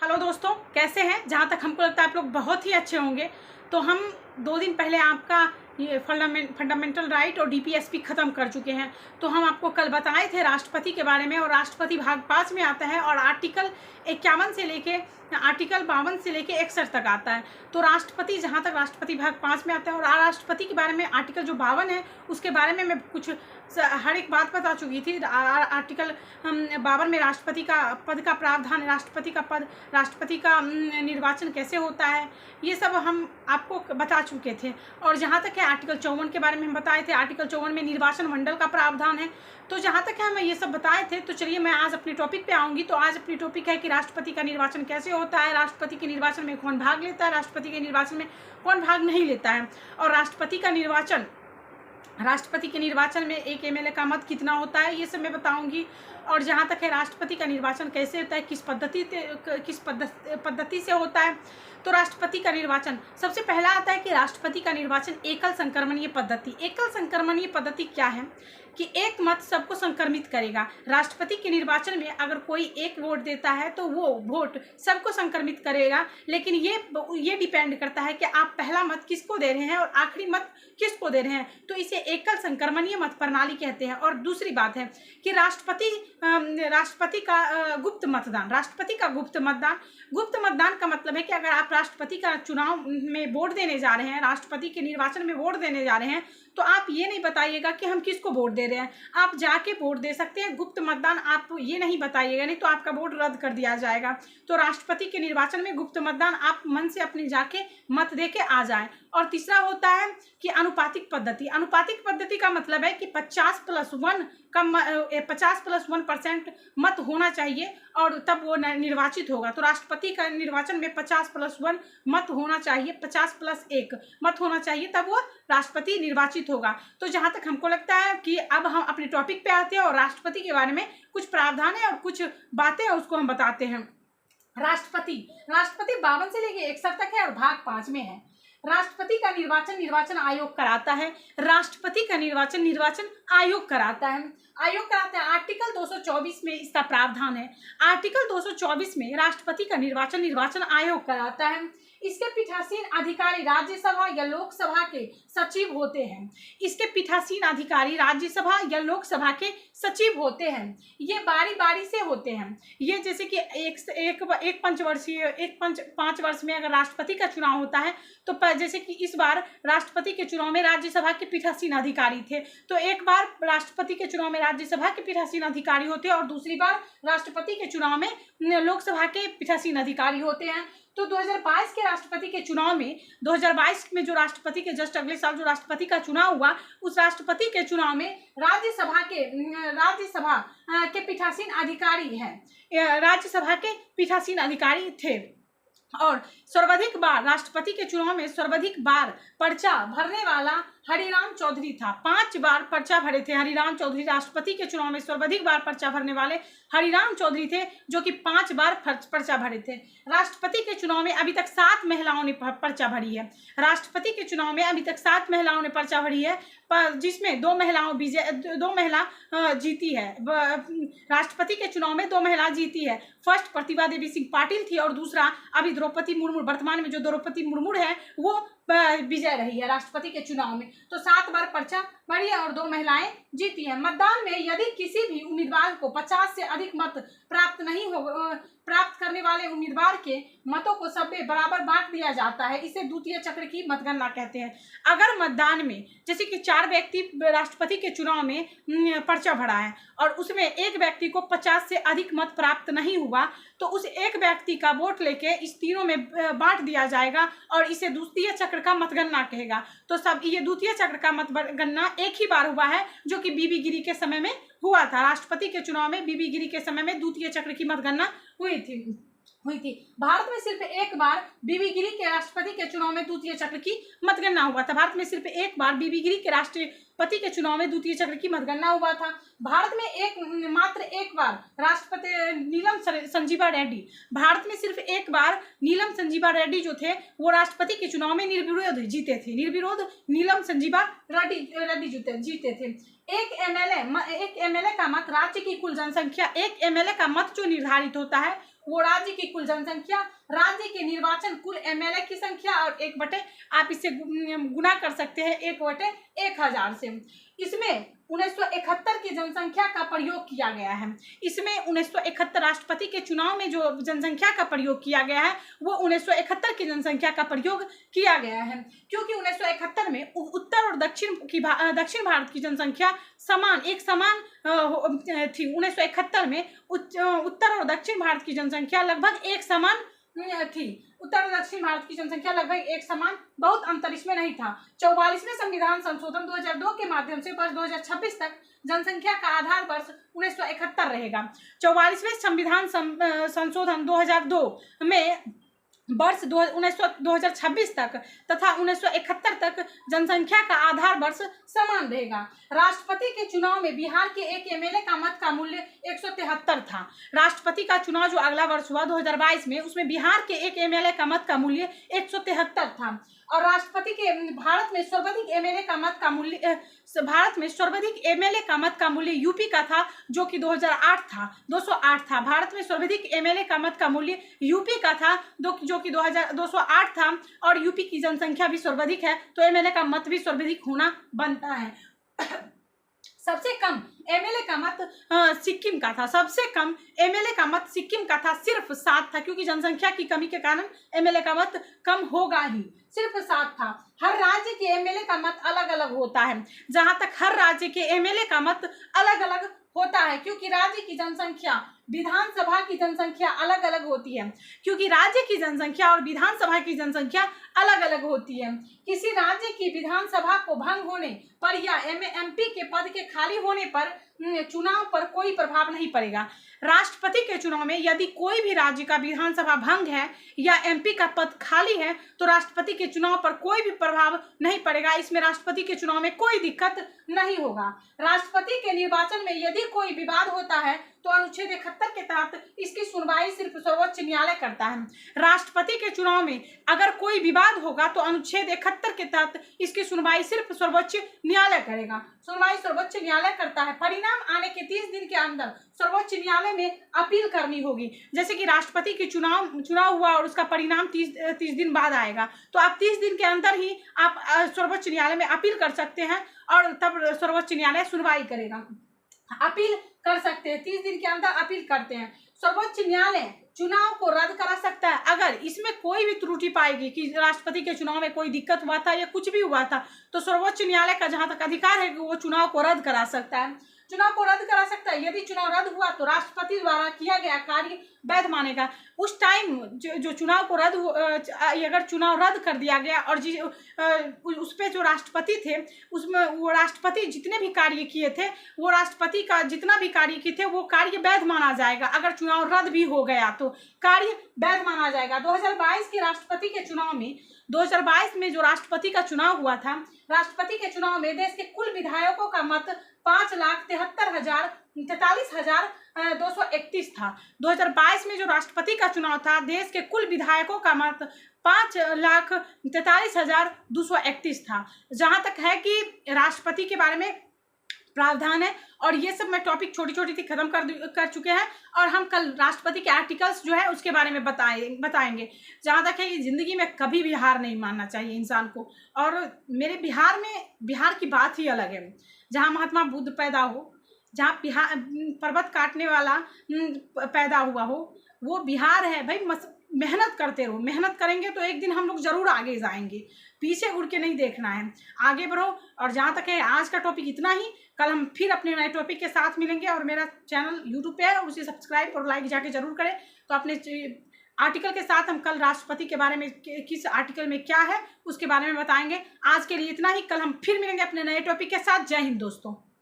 Hello दोस्तों, कैसे हैं? जहाँ तक हमको लगता है आप लोग बहुत ही अच्छे होंगे। तो हम 2 दिन पहले आपका ये फंडामेंटल राइट और डीपीएसपी ख़त्म कर चुके हैं। तो हम आपको कल बताए थे राष्ट्रपति के बारे में, और राष्ट्रपति भाग 5 में आता है और आर्टिकल 51 से लेके आर्टिकल 52 से लेके 61 तक आता है। तो राष्ट्रपति, जहाँ तक राष्ट्रपति भाग 5 में आता है, और राष्ट्रपति के बारे में आर्टिकल जो 52 है उसके बारे में मैं कुछ हर एक बात बता चुकी थी। आर्टिकल 52 में राष्ट्रपति का पद का प्रावधान, राष्ट्रपति का पद, राष्ट्रपति का निर्वाचन कैसे होता है, ये सब हम आपको बता चुके थे। और जहाँ तक है आर्टिकल 54 के बारे में हम बताए थे। आर्टिकल 54 में निर्वाचन मंडल का प्रावधान है। तो जहाँ तक है हमें ये सब बताए थे। तो चलिए मैं आज अपने टॉपिक पे आऊँगी। तो आज अपनी टॉपिक है कि राष्ट्रपति का निर्वाचन कैसे होता है, राष्ट्रपति के निर्वाचन में कौन भाग लेता है, राष्ट्रपति के निर्वाचन में कौन भाग नहीं लेता है, और राष्ट्रपति के निर्वाचन में एक एमएलए का मत कितना होता है, ये सब मैं बताऊंगी। और जहाँ तक है राष्ट्रपति का निर्वाचन कैसे होता है, किस पद्धति से होता है। तो राष्ट्रपति का निर्वाचन सबसे पहला आता है कि राष्ट्रपति का निर्वाचन एकल संक्रमणीय पद्धति। एकल संक्रमणीय पद्धति क्या है कि एक मत सबको संक्रमित करेगा। राष्ट्रपति के निर्वाचन में अगर कोई एक वोट देता है तो वो वोट सबको संक्रमित करेगा, लेकिन ये डिपेंड करता है कि आप पहला मत किसको दे रहे हैं और आखिरी मत किसको दे रहे हैं। तो इसे एकल संक्रमणीय मत प्रणाली कहते हैं। और दूसरी बात है कि राष्ट्रपति का गुप्त मतदान। राष्ट्रपति का गुप्त मतदान का मतलब है कि अगर आप राष्ट्रपति का चुनाव में वोट देने जा रहे हैं, राष्ट्रपति के निर्वाचन में वोट देने जा रहे हैं, तो आप ये नहीं बताइएगा कि हम किसको वोट दे रहे हैं। आप जाके वोट दे सकते हैं। गुप्त मतदान आप ये नहीं बताइएगा, नहीं तो आपका वोट रद्द कर दिया जाएगा। तो राष्ट्रपति के निर्वाचन में गुप्त मतदान, आप मन से अपने जाके मत दे के आ जाए। और तीसरा होता है कि अनुपातिक पद्धति। अनुपातिक पद्धति का मतलब है कि 50+1% मत होना चाहिए और तब वो निर्वाचित होगा। तो राष्ट्रपति का निर्वाचन में 50+1 मत होना चाहिए, 50+1 मत होना चाहिए, तब वो राष्ट्रपति निर्वाचित होगा। तो जहाँ तक हमको लगता है कि अब हम अपने टॉपिक पे आते हैं और राष्ट्रपति के बारे में कुछ प्रावधान है और कुछ बातें उसको हम बताते हैं। राष्ट्रपति 52 से लेके 61 तक है और भाग 5 में है। राष्ट्रपति का निर्वाचन आयोग कराता है। राष्ट्रपति का निर्वाचन आयोग कराता है। आर्टिकल 224 में इसका प्रावधान है। आर्टिकल 224 में राष्ट्रपति का निर्वाचन आयोग कराता है। इसके पीठासीन अधिकारी राज्यसभा या लोकसभा के सचिव होते हैं। इसके पीठासीन अधिकारी राज्यसभा या लोकसभा के सचिव होते हैं। ये बारी बारी से होते हैं। ये जैसे कि एक पंचवर्षीय 5 वर्ष में अगर राष्ट्रपति का चुनाव होता है, तो जैसे कि इस बार राष्ट्रपति के चुनाव में राज्यसभा के पीठासीन अधिकारी थे, तो एक बार राष्ट्रपति के चुनाव में राज्यसभा के पीठासीन अधिकारी होते हैं और दूसरी बार राष्ट्रपति के चुनाव में लोकसभा के पीठासीन अधिकारी होते हैं। तो 2022 के राष्ट्रपति के चुनाव में 2022 में जो राष्ट्रपति के जस्ट अगले साल जो राष्ट्रपति का चुनाव हुआ, उस राष्ट्रपति के चुनाव में राज्यसभा के पीठासीन अधिकारी हैं। राज्यसभा के पीठासीन अधिकारी थे। और सर्वाधिक बार राष्ट्रपति के चुनाव में सर्वाधिक बार पर्चा भरने वाला हरिराम चौधरी था। 5 बार पर्चा भरे थे हरिराम चौधरी। राष्ट्रपति के चुनाव में सर्वाधिक बार पर्चा भरने वाले हरिराम चौधरी थे, जो कि 5 बार पर्चा भरे थे। राष्ट्रपति के चुनाव में अभी तक 7 महिलाओं ने पर्चा भरी है। राष्ट्रपति के चुनाव में अभी तक 7 महिलाओं ने पर्चा भरी है, जिसमें 2 महिला जीती है। राष्ट्रपति के चुनाव में 2 महिला जीती है। फर्स्ट प्रतिभा देवी सिंह पाटिल थी और दूसरा अभी द्रौपदी मुर्मू, वर्तमान में जो द्रौपदी मुर्मू है वो विजय रही है राष्ट्रपति के चुनाव में। तो 7 बार पर्चा भरी है और 2 महिलाएं जीती है। मतदान में यदि किसी भी उम्मीदवार को 50 से अधिक मत प्राप्त करने वाले उम्मीदवार के मतों को सब में बराबर बांट दिया जाता है। इसे द्वितीय चक्र की मतगणना कहते हैं। अगर मतदान में जैसे कि 4 व्यक्ति राष्ट्रपति के चुनाव में पर्चा भरा है और उसमें एक व्यक्ति को 50 से अधिक मत प्राप्त नहीं हुआ, तो उस एक व्यक्ति का वोट लेके इस तीनों में बांट दिया जाएगा और इसे द्वितीय चक्र का मतगणना कहेगा। तो सब ये द्वितीय चक्र का मतगणना एक ही बार हुआ है, जो कि बीबी गिरी के समय में हुआ था। राष्ट्रपति के चुनाव में बीबी गिरी के समय में द्वितीय चक्र की मतगणना हुई थी। भारत में सिर्फ एक बार बीबी गिरी के राष्ट्रपति के चुनाव में द्वितीय चक्र की मतगणना हुआ था। भारत में सिर्फ एक बार बीबी गिरी के राष्ट्रपति के चुनाव में द्वितीय चक्र की मतगणना हुआ था। भारत में मात्र एक बार राष्ट्रपति नीलम संजीवा रेड्डी, भारत में सिर्फ एक बार नीलम संजीवा रेड्डी जो थे वो राष्ट्रपति के चुनाव में निर्विरोध जीते थे। निर्विरोध नीलम संजीवा रेड्डी जीते थे। एक एमएलए का मत राज्य की कुल जनसंख्या, एक एमएलए का मत जो निर्धारित होता है वो राज्य की कुल जनसंख्या, राज्य के निर्वाचन कुल एमएलए की संख्या और 1/, आप इसे गुना कर सकते हैं 1/1000 से। इसमें 1971 की जनसंख्या का प्रयोग किया गया है। इसमें 1971 राष्ट्रपति के चुनाव में जो जनसंख्या का प्रयोग किया गया है वो 1971 की जनसंख्या का प्रयोग किया गया है, क्योंकि 1971 में उत्तर और दक्षिण भारत की जनसंख्या एक समान थी। 1971 में उत्तर और दक्षिण भारत की जनसंख्या लगभग एक समान थी। उत्तर और दक्षिण भारत की जनसंख्या लगभग एक समान, बहुत अंतर इसमें नहीं था। 44वें संविधान संशोधन 2002 के माध्यम से वर्ष 2026 तक जनसंख्या का आधार वर्ष 1971 रहेगा। 44वें संविधान संशोधन 2002 में वर्ष 2026 तक तथा 1971 तक जनसंख्या का आधार वर्ष समान रहेगा। राष्ट्रपति के चुनाव में बिहार के एक एमएलए का मत का मूल्य 173 था। राष्ट्रपति का चुनाव जो अगला वर्ष हुआ 2022 में, उसमें बिहार के एक एमएलए का मत का मूल्य 173 था। और राष्ट्रपति के भारत में सर्वाधिक एमएलए का मत का मूल्य यूपी का था, जो कि 208 था 208 था। भारत में सर्वाधिक एमएलए का मत का मूल्य यूपी का था जो कि 208 था, और यूपी की जनसंख्या भी सर्वाधिक है तो एमएलए का मत भी सर्वाधिक होना बनता है। सबसे कम एमएलए का मत सिक्किम का था। सबसे कम एमएलए का मत सिक्किम का था, सिर्फ 7 था, क्योंकि जनसंख्या की कमी के कारण एमएलए का मत कम होगा ही, सिर्फ 7 था। हर राज्य के एमएलए का मत अलग अलग होता है। जहां तक हर राज्य के एमएलए का मत अलग अलग होता है, क्योंकि राज्य की जनसंख्या, विधानसभा की जनसंख्या अलग अलग होती है, क्योंकि राज्य की जनसंख्या और विधानसभा की जनसंख्या अलग अलग होती है। किसी राज्य की विधानसभा को भंग होने पर या एमपी के पद के खाली होने पर चुनाव पर कोई प्रभाव नहीं पड़ेगा। राष्ट्रपति के चुनाव में यदि कोई भी राज्य का विधानसभा भंग है या एमपी का पद खाली है तो राष्ट्रपति के चुनाव पर कोई भी प्रभाव नहीं पड़ेगा। इसमें राष्ट्रपति के चुनाव में कोई दिक्कत नहीं होगा। राष्ट्रपति के निर्वाचन में यदि कोई विवाद होता है तो अनुच्छेद 71 के तहत इसकी सुनवाई सिर्फ सर्वोच्च न्यायालय करता है। राष्ट्रपति के चुनाव में अगर कोई विवाद होगा तो अनुच्छेद 71 के तहत इसकी सुनवाई सिर्फ सर्वोच्च न्यायालय करेगा। सुनवाई सर्वोच्च न्यायालय करता है। परिणाम आने के 30 दिन के अंदर सर्वोच्च न्यायालय में अपील करनी होगी। जैसे कि राष्ट्रपति की चुनाव हुआ और उसका परिणाम 30 दिन बाद आएगा, तो आप 30 दिन के अंदर ही आप सर्वोच्च न्यायालय में अपील कर सकते हैं और तब सर्वोच्च न्यायालय सुनवाई करेगा। अपील कर सकते हैं, 30 दिन के अंदर अपील करते हैं। सर्वोच्च न्यायालय चुनाव को रद्द करा सकता है अगर इसमें कोई भी त्रुटि पाएगी कि राष्ट्रपति के चुनाव में कोई दिक्कत हुआ था या कुछ भी हुआ था, तो सर्वोच्च न्यायालय का जहां तक अधिकार है कि वो चुनाव को रद्द करा सकता है। चुनाव को रद्द करा सकता है। यदि चुनाव रद्द हुआ तो राष्ट्रपति द्वारा किया गया कार्य वैध मानेगा। उस टाइम जो चुनाव को अगर चुनाव रद्द कर दिया गया और उस पे जो राष्ट्रपति थे उसमें वो राष्ट्रपति जितने भी कार्य किए थे, वो राष्ट्रपति का जितना भी कार्य किए थे वो कार्य वैध माना जाएगा। अगर चुनाव रद्द भी हो गया तो कार्य वैध माना जाएगा। 2022 के राष्ट्रपति के चुनाव में 2022 में जो राष्ट्रपति का चुनाव हुआ था, राष्ट्रपति के चुनाव में देश के कुल विधायकों का मत 5,43,231 था। 2022 में जो राष्ट्रपति का चुनाव था, देश के कुल विधायकों का मत 5,43,231 था। जहां तक है कि राष्ट्रपति के बारे में प्रावधान है, और ये सब मैं टॉपिक छोटी छोटी थी खत्म कर चुके हैं, और हम कल राष्ट्रपति के आर्टिकल्स जो है उसके बारे में बताएंगे। जहाँ तक है कि ज़िंदगी में कभी भी हार नहीं मानना चाहिए इंसान को। और मेरे बिहार की बात ही अलग है, जहाँ महात्मा बुद्ध पैदा हो, जहाँ पर्वत काटने वाला पैदा हुआ हो, वो बिहार है भाई। मेहनत करते रहो, मेहनत करेंगे तो एक दिन हम लोग जरूर आगे जाएंगे। पीछे उड़ के नहीं देखना है, आगे बढ़ो। और जहाँ तक है आज का टॉपिक इतना ही, कल हम फिर अपने नए टॉपिक के साथ मिलेंगे। और मेरा चैनल यूट्यूब पे है, उसे सब्सक्राइब और लाइक जाके जरूर करें। तो अपने आर्टिकल के साथ हम कल राष्ट्रपति के बारे में किस आर्टिकल में क्या है उसके बारे में बताएंगे। आज के लिए इतना ही, कल हम फिर मिलेंगे अपने नए टॉपिक के साथ। जय हिंद दोस्तों।